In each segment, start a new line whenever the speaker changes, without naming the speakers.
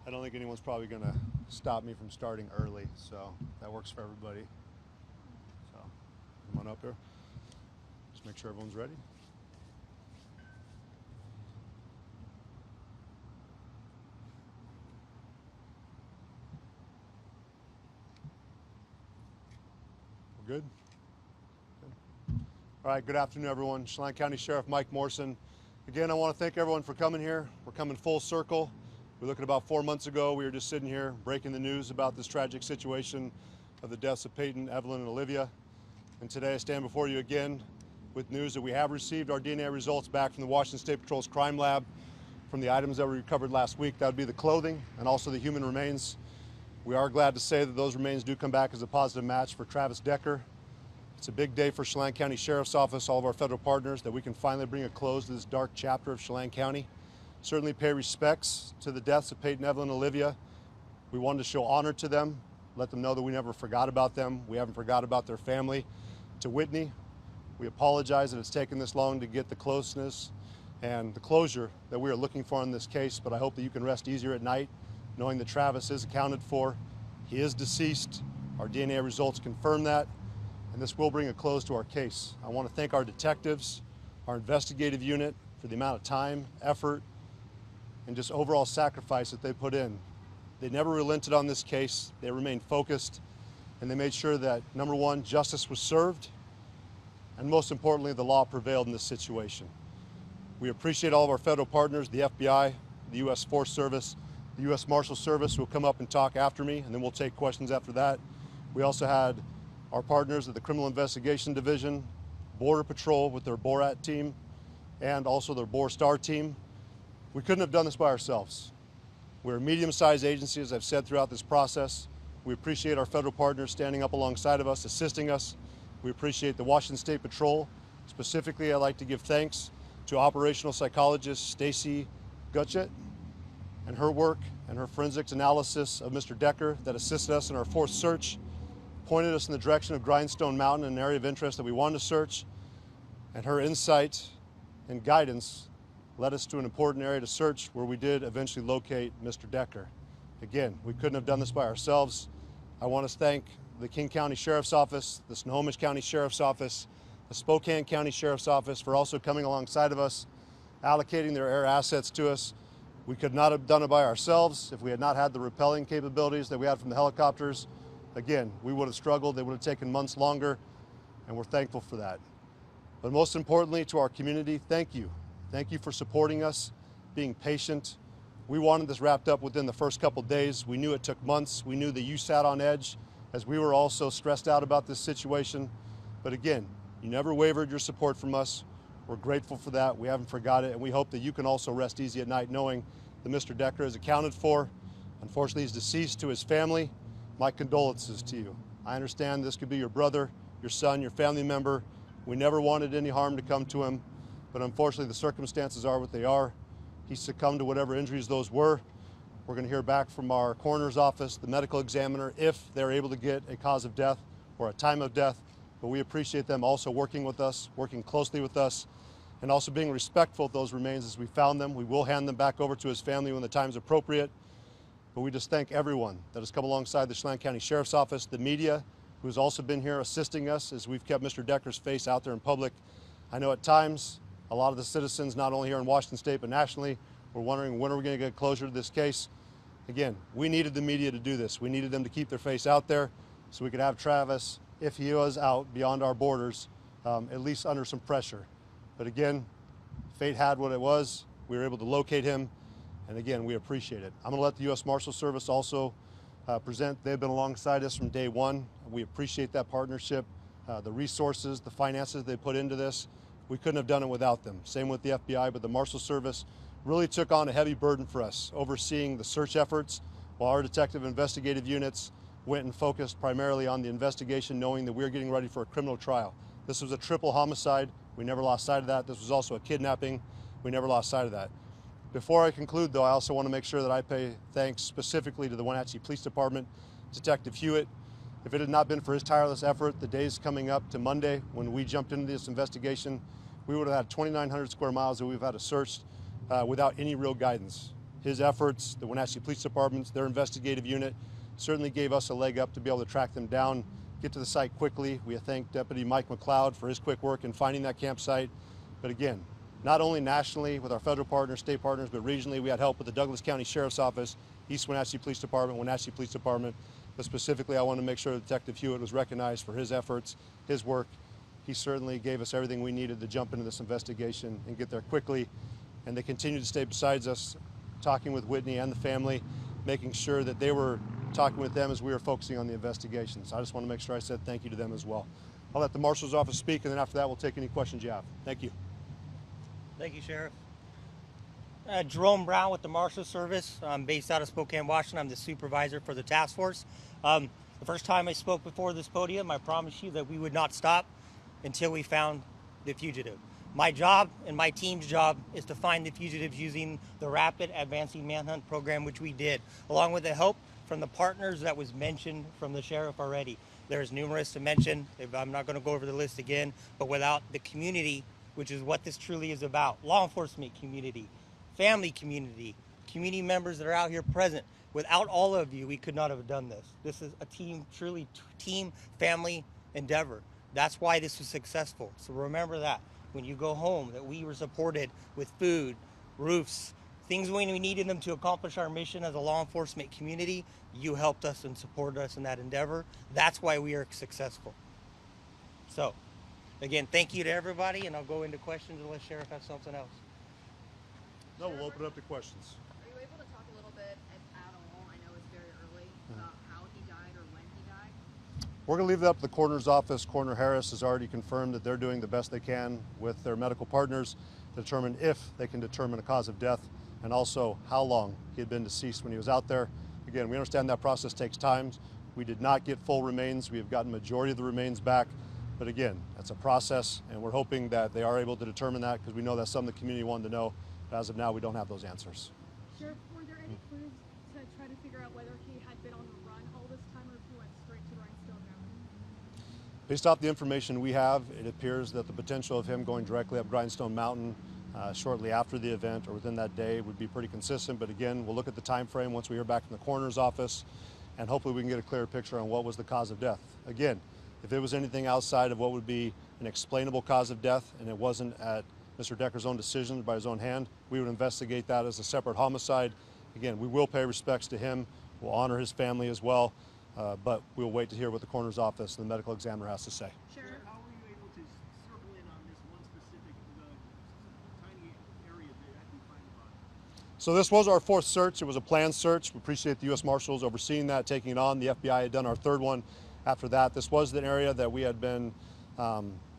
I don't think anyone's probably going to stop me from starting early, so that works for everybody. So come on up here. Just make sure everyone's ready. We're good? All right, good afternoon, everyone. Chelan County Sheriff Mike Morrison. Again, I want to thank everyone for coming here. We're coming full circle. We look at about 4 months ago, we were just sitting here breaking the news about this tragic situation of the deaths of Peyton, Evelyn, and Olivia. And today I stand before you again with news that we have received our DNA results back from the Washington State Patrol's crime lab from the items that were recovered last week. That would be the clothing and also the human remains. We are glad to say that those remains do come back as a positive match for Travis Decker. It's a big day for Chelan County Sheriff's Office, all of our federal partners, that we can finally bring a close to this dark chapter of Chelan County. Certainly pay respects to the deaths of Peyton, Evelyn, and Olivia. We wanted to show honor to them, let them know that we never forgot about them. We haven't forgot about their family. To Whitney, we apologize that it's taken this long to get the closeness and the closure that we are looking for in this case, but I hope that you can rest easier at night knowing that Travis is accounted for. He is deceased. Our DNA results confirm that, and this will bring a close to our case. I want to thank our detectives, our investigative unit, for the amount of time, effort, and just overall sacrifice that they put in. They never relented on this case. They remained focused, and they made sure that, number one, justice was served, and most importantly, the law prevailed in this situation. We appreciate all of our federal partners, the FBI, the U.S. Forest Service, the U.S. Marshals Service, who will come up and talk after me, and then we'll take questions after that. We also had our partners at the Criminal Investigation Division, Border Patrol with their BORAT team, and also their BOR-STAR team. We couldn't have done this by ourselves. We're a medium-sized agency, as I've said throughout this process. We appreciate our federal partners standing up alongside of us, assisting us. We appreciate the Washington State Patrol. Specifically, I'd like to give thanks to operational psychologist Stacy Gutchett and her work and her forensics analysis of Mr. Decker that assisted us in our fourth search, pointed us in the direction of Grindstone Mountain, an area of interest that we wanted to search, and her insight and guidance led us to an important area to search where we did eventually locate Mr. Decker. Again, we couldn't have done this by ourselves. I want to thank the King County Sheriff's Office, the Snohomish County Sheriff's Office, the Spokane County Sheriff's Office for also coming alongside of us, allocating their air assets to us. We could not have done it by ourselves if we had not had the rappelling capabilities that we had from the helicopters. Again, we would have struggled. They would have taken months longer, and we're thankful for that. But most importantly, to our community, thank you. Thank you for supporting us, being patient. We wanted this wrapped up within the first couple days. We knew it took months. We knew that you sat on edge as we were also stressed out about this situation. But again, you never wavered your support from us. We're grateful for that. We haven't forgot it, and we hope that you can also rest easy at night knowing that Mr. Decker is accounted for. Unfortunately, he's deceased. To his family, my condolences to you. I understand this could be your brother, your son, your family member. We never wanted any harm to come to him, but unfortunately the circumstances are what they are. He succumbed to whatever injuries those were. We're going to hear back from our coroner's office, the medical examiner, if they're able to get a cause of death or a time of death. But we appreciate them also working with us, working closely with us, and also being respectful of those remains as we found them. We will hand them back over to his family when the time is appropriate. But we just thank everyone that has come alongside the Chelan County Sheriff's Office, the media, who has also been here assisting us as we've kept Mr. Decker's face out there in public. I know at times a lot of the citizens, not only here in Washington State, but nationally, were wondering when are we going to get closure to this case. Again, we needed the media to do this. We needed them to keep their face out there so we could have Travis, if he was out beyond our borders, at least under some pressure. But again, fate had what it was. We were able to locate him, and again, we appreciate it. I'm going to let the U.S. Marshals Service also present. They've been alongside us from day one. We appreciate that partnership, the resources, the finances they put into this. We couldn't have done it without them. Same with the FBI, but the Marshals Service really took on a heavy burden for us, overseeing the search efforts, while our detective investigative units went and focused primarily on the investigation, knowing that we were getting ready for a criminal trial. This was a triple homicide. We never lost sight of that. This was also a kidnapping. We never lost sight of that. Before I conclude, though, I also want to make sure that I pay thanks specifically to the Wenatchee Police Department, Detective Hewitt. If it had not been for his tireless effort, the days coming up to Monday when we jumped into this investigation, we would have had 2,900 square miles that we've had to search without any real guidance. his efforts, the Wenatchee Police Department's, their investigative unit, certainly gave us a leg up to be able to track them down, get to the site quickly. We thank Deputy Mike McLeod for his quick work in finding that campsite. But again, not only nationally with our federal partners, state partners, but regionally we had help with the Douglas County Sheriff's Office, East Wenatchee Police Department, Wenatchee Police Department. But specifically, I want to make sure that Detective Hewitt was recognized for his efforts, his work. He certainly gave us everything we needed to jump into this investigation and get there quickly. And they continue to stay beside us, talking with Whitney and the family, making sure that they were talking with them as we were focusing on the investigation. So I just want to make sure I said thank you to them as well. I'll let the Marshal's Office speak, and then after that, we'll take any questions you have. Thank you.
Thank you, Sheriff. Jerome Brown with the Marshals Service. I'm based out of Spokane, Washington. I'm the supervisor for the task force. The first time I spoke before this podium, I promised you that we would not stop until we found the fugitive. My job and my team's job is to find the fugitives using the Rapid Advancing Manhunt Program, which we did, along with the help from the partners that was mentioned from the sheriff already. There's numerous to mention. I'm not going to go over the list again, but without the community, which is what this truly is about, law enforcement community, family community, community members that are out here present, without all of you, we could not have done this. This is a team, truly team, family endeavor. That's why this was successful. So remember that when you go home, that we were supported with food, roofs, things when we needed them to accomplish our mission as a law enforcement community. You helped us and supported us in that endeavor. That's why we are successful. So, again, thank you to everybody, and I'll go into questions unless Sheriff has something else.
No, we'll open it up to questions.
Are you able to talk a little bit, if at all, I know it's very early, about how he died or when he died?
We're going to leave it up to the coroner's office. Coroner Harris has already confirmed that they're doing the best they can with their medical partners to determine if they can determine a cause of death and also how long he had been deceased when he was out there. Again, we understand that process takes time. We did not get full remains. We have gotten majority of the remains back. But again, that's a process, and we're hoping that they are able to determine that because we know that's something the community wanted to know. But as of now, we don't have those answers.
Sheriff, were there any clues to try to figure out whether he had been on the run all this time or if he went straight to Grindstone Mountain?
Based off the information we have, it appears that the potential of him going directly up Grindstone Mountain shortly after the event or within that day would be pretty consistent. But again, we'll look at the time frame once we hear back from the coroner's office, and hopefully we can get a clearer picture on what was the cause of death. Again, if it was anything outside of what would be an explainable cause of death and it wasn't at Mr. Decker's own decision by his own hand, we would investigate that as a separate homicide. Again, we will pay respects to him. We'll honor his family as well, but we'll wait to hear what the coroner's office and the medical examiner has to say.
Sheriff, how were you able to circle in on this one specific tiny area that you find the body?
So this was our fourth search. It was a planned search. We appreciate the U.S. Marshals overseeing that, taking it on. The FBI had done our third one. After that, this was the area that we had been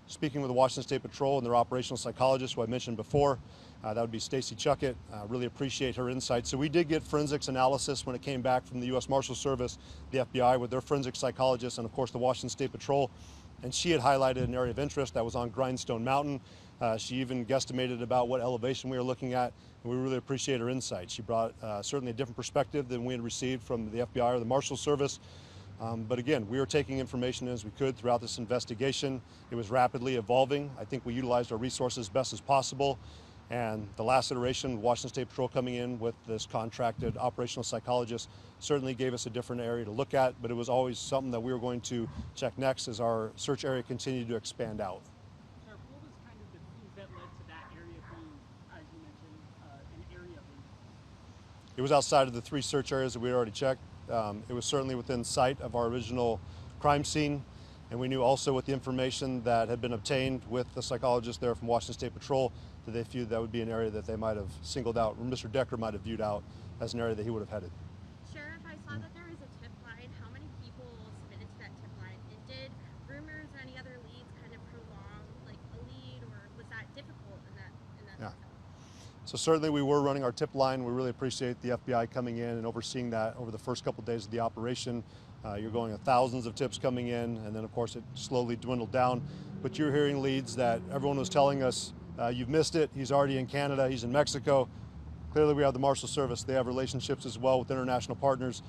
speaking with the Washington State Patrol and their operational psychologist, who I mentioned before. That would be Stacy Chuckett. Really appreciate her insight. So we did get forensics analysis when it came back from the U.S. Marshals Service, the FBI, with their forensic psychologist, and of course the Washington State Patrol. And she had highlighted an area of interest that was on Grindstone Mountain. She even guesstimated about what elevation we were looking at, and we really appreciate her insight. She brought certainly a different perspective than we had received from the FBI or the Marshals Service. But again, we were taking information as we could throughout this investigation. It was rapidly evolving. I think we utilized our resources best as possible. And the last iteration, Washington State Patrol coming in with this contracted operational psychologist, certainly gave us a different area to look at, but it was always something that we were going to check next as our search area continued to expand out.
Sheriff, what was kind of the clues that led to that area being, as you mentioned, an area of interest?
It was outside of the three search areas that we had already checked. It was certainly within sight of our original crime scene, and we knew also with the information that had been obtained with the psychologist there from Washington State Patrol that they viewed that would be an area that they might have singled out, or Mr. Decker might have viewed out as an area that he would have headed.
Sheriff, I saw that there is a tip line. How many people submitted to that tip line? And did rumors or any other leads kind of prolong like a lead, or was that difficult in that
Yeah. So certainly we were running our tip line. We really appreciate the FBI coming in and overseeing that over the first couple of days of the operation. You're going with thousands of tips coming in, and then of course it slowly dwindled down. But you're hearing leads that everyone was telling us, you've missed it, he's already in Canada, he's in Mexico. Clearly we have the Marshals Service. They have relationships as well with international partners.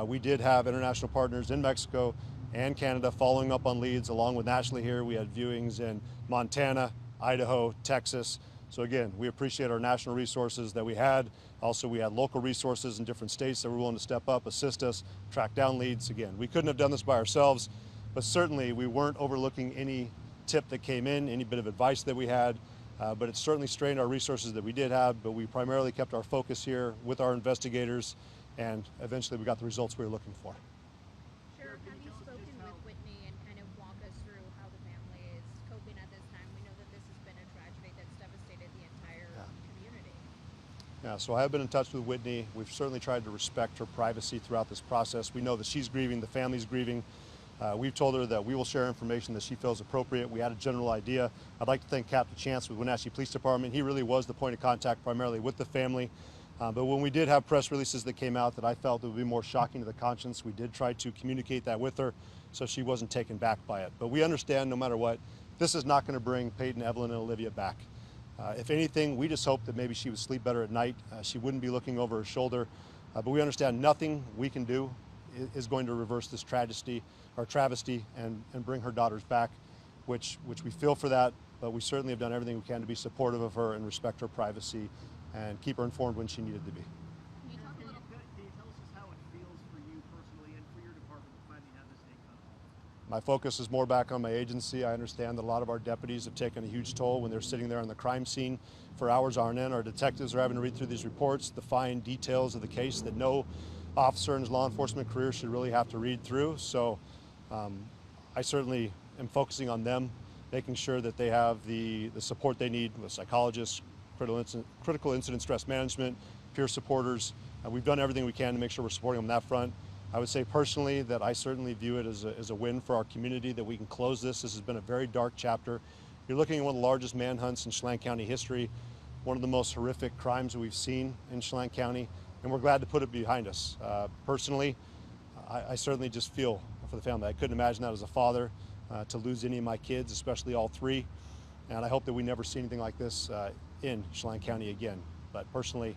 We did have international partners in Mexico and Canada following up on leads, along with nationally here. We had viewings in Montana, Idaho, Texas. So again, we appreciate our national resources that we had. Also, we had local resources in different states that were willing to step up, assist us, track down leads. Again, we couldn't have done this by ourselves, but certainly we weren't overlooking any tip that came in, any bit of advice that we had. But it certainly strained our resources that we did have, but we primarily kept our focus here with our investigators, and eventually we got the results we were looking for.
Sheriff, have you spoken with Whitney and kind of walk us through how the family is coping at this time? We know that this has been a tragedy that's devastated the entire community.
Yeah, so I have been in touch with Whitney. We've certainly tried to respect her privacy throughout this process. We know that she's grieving, the family's grieving. We've told her that we will share information that she feels appropriate. We had a general idea. I'd like to thank Captain Chance with Wenatchee Police Department. He really was the point of contact primarily with the family. But when we did have press releases that came out that I felt would be more shocking to the conscience, we did try to communicate that with her so she wasn't taken back by it. But we understand no matter what, this is not going to bring Peyton, Evelyn, and Olivia back. If anything, we just hope that maybe she would sleep better at night. She wouldn't be looking over her shoulder. But we understand nothing we can do is going to reverse this travesty and bring her daughters back, which we feel for that, but we certainly have done everything we can to be supportive of her and respect her privacy and keep her informed when she needed to be.
Can you tell us just how it feels for you personally and for your department to finally have this day come?
My focus is more back on my agency. I understand that a lot of our deputies have taken a huge toll when they're sitting there on the crime scene for hours on end. Our detectives are having to read through these reports, the fine details of the case that no officer in his law enforcement career should really have to read through. So I certainly am focusing on them, making sure that they have the support they need with psychologists, critical incident stress management, peer supporters. We've done everything we can to make sure we're supporting them on that front. I would say personally that I certainly view it as a win for our community that we can close this. This has been a very dark chapter. You're looking at one of the largest manhunts in Chelan County history, one of the most horrific crimes that we've seen in Chelan County, and we're glad to put it behind us. Personally, I certainly just feel for the family. I couldn't imagine that as a father, to lose any of my kids, especially all three. And I hope that we never see anything like this in Chelan County again. But personally,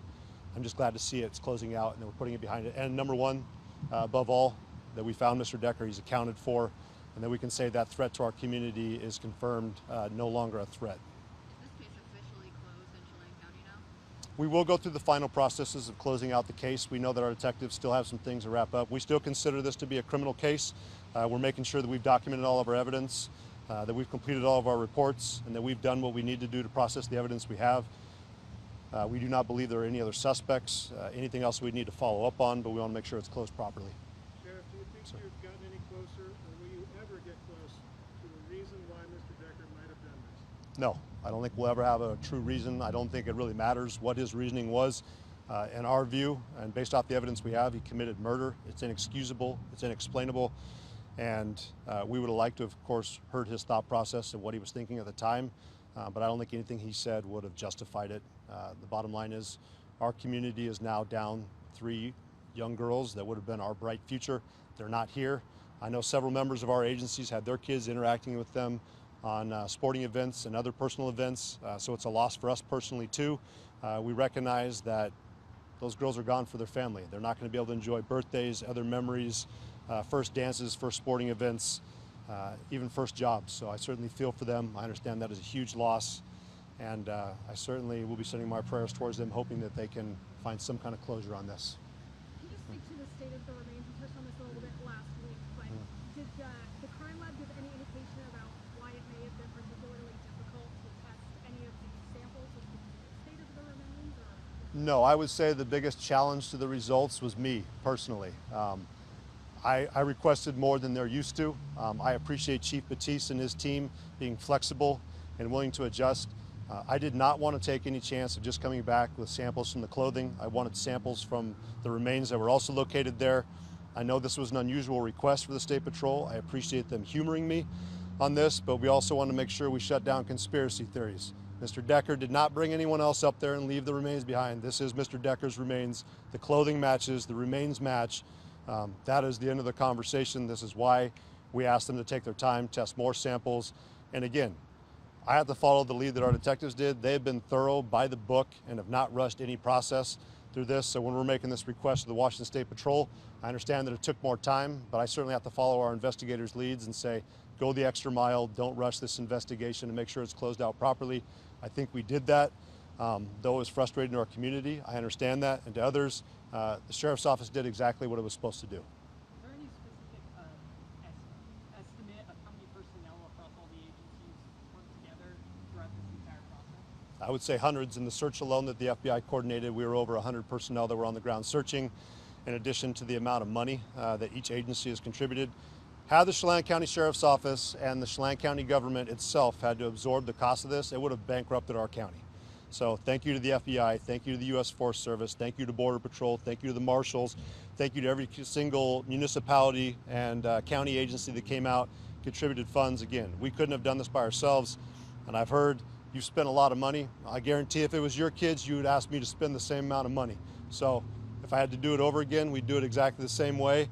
I'm just glad to see it's closing out and that we're putting it behind it. And number one, above all, that we found Mr. Decker, he's accounted for, and that we can say that threat to our community is confirmed, no longer a threat.
Is this case officially closed in Chelan County now?
We will go through the final processes of closing out the case. We know that our detectives still have some things to wrap up. We still consider this to be a criminal case. We're making sure that we've documented all of our evidence, that we've completed all of our reports, and that we've done what we need to do to process the evidence we have. We do not believe there are any other suspects, anything else we need to follow up on, but we want to make sure it's closed properly.
Sheriff, do you think you've gotten any closer, or will you ever get close to the reason why Mr. Decker might have done this?
No, I don't think we'll ever have a true reason. I don't think it really matters what his reasoning was. In our view, and based off the evidence we have, he committed murder. It's inexcusable, it's inexplainable, and we would have liked to, of course, heard his thought process and what he was thinking at the time, but I don't think anything he said would have justified it. The bottom line is our community is now down 3 young girls that would have been our bright future. They're not here. I know several members of our agencies had their kids interacting with them on sporting events and other personal events, so it's a loss for us personally too. We recognize that those girls are gone for their family. They're not going to be able to enjoy birthdays, other memories, first dances, first sporting events, even first jobs. So I certainly feel for them. I understand that is a huge loss, and I certainly will be sending my prayers towards them, hoping that they can find some kind of closure on this.
Can you speak to the state of the remains? You touched on this a little bit last week, but did the crime lab give any indication about why it may have been particularly difficult to test any of the samples of the state of the remains? Or?
No, I would say the biggest challenge to the results was me, personally. I requested more than they're used to. I appreciate Chief Batiste and his team being flexible and willing to adjust. I did not want to take any chance of just coming back with samples from the clothing. I wanted samples from the remains that were also located there. I know this was an unusual request for the State Patrol. I appreciate them humoring me on this, but we also want to make sure we shut down conspiracy theories. Mr. Decker did not bring anyone else up there and leave the remains behind. This is Mr. Decker's remains. The clothing matches, the remains match. That is the end of the conversation. This is why we asked them to take their time, test more samples. And again, I have to follow the lead that our detectives did. They have been thorough, by the book, and have not rushed any process through this. So when we're making this request to the Washington State Patrol, I understand that it took more time, but I certainly have to follow our investigators' leads and say, go the extra mile, don't rush this investigation, and make sure it's closed out properly. I think we did that. Though it was frustrating to our community, I understand that, and to others, the Sheriff's Office did exactly what it was supposed to do.
Is there any specific estimate of how many personnel across all the agencies worked together throughout this entire process?
I would say hundreds. In the search alone that the FBI coordinated, we were over 100 personnel that were on the ground searching, in addition to the amount of money that each agency has contributed. Had the Chelan County Sheriff's Office and the Chelan County government itself had to absorb the cost of this, it would have bankrupted our county. So thank you to the FBI, thank you to the U.S. Forest Service, thank you to Border Patrol, thank you to the Marshals, thank you to every single municipality and county agency that came out, contributed funds. Again, we couldn't have done this by ourselves, and I've heard you've spent a lot of money. I guarantee if it was your kids, you would ask me to spend the same amount of money. So if I had to do it over again, we'd do it exactly the same way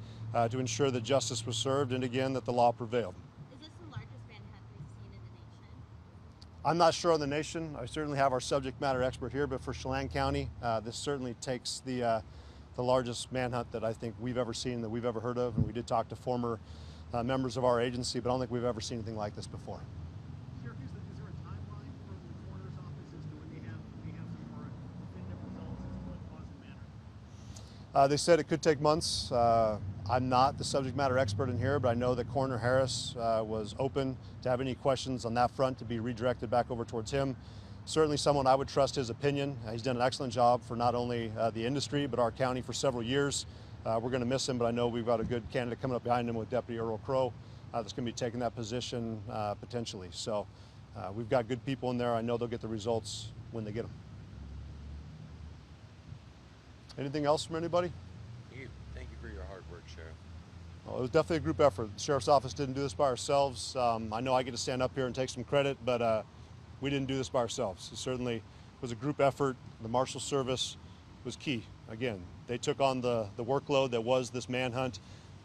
to ensure that justice was served and, again, that the law prevailed.
Is this the largest manhunt we've seen in the nation?
I'm not sure on the nation. I certainly have our subject matter expert here, but for Chelan County, this certainly takes the largest manhunt that I think we've ever seen, that we've ever heard of. And we did talk to former members of our agency, but I don't think we've ever seen anything like this before.
Sheriff, is there a timeline from the coroner's office as to when they have some more definitive results as to what caused the manhunt?
They said it could take months. I'm not the subject matter expert in here, but I know that Coroner Harris was open to have any questions on that front to be redirected back over towards him. Certainly someone I would trust his opinion. He's done an excellent job for not only the industry, but our county for several years. We're going to miss him, but I know we've got a good candidate coming up behind him with Deputy Earl Crow that's going to be taking that position potentially. So we've got good people in there. I know they'll get the results when they get them. Anything else from anybody?
Thank you for your hard work, Sheriff.
Well, it was definitely a group effort. The Sheriff's Office didn't do this by ourselves. I know I get to stand up here and take some credit, but we didn't do this by ourselves. It certainly was a group effort. The Marshals Service was key. Again, they took on the workload that was this manhunt.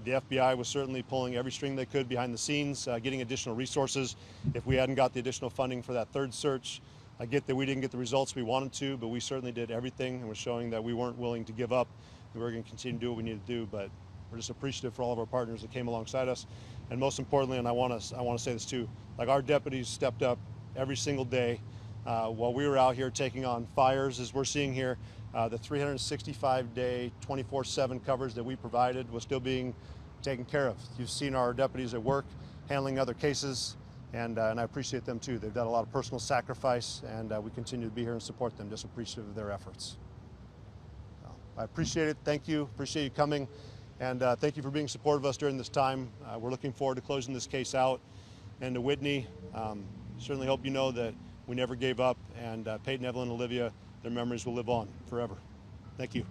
The FBI was certainly pulling every string they could behind the scenes, getting additional resources. If we hadn't got the additional funding for that third search, I get that we didn't get the results we wanted to, but we certainly did everything, and we're showing that we weren't willing to give up. We were going to continue to do what we need to do, but we're just appreciative for all of our partners that came alongside us. And most importantly, and I want to say this too, like our deputies stepped up every single day while we were out here taking on fires, as we're seeing here. The 365-day, 24/7 coverage that we provided was still being taken care of. You've seen our deputies at work handling other cases, and I appreciate them too. They've done a lot of personal sacrifice, and we continue to be here and support them, just appreciative of their efforts. I appreciate it. Thank you. Appreciate you coming, and thank you for being supportive of us during this time. We're looking forward to closing this case out. And to Whitney, certainly hope you know that we never gave up, and Peyton, Evelyn, Olivia, their memories will live on forever. Thank you.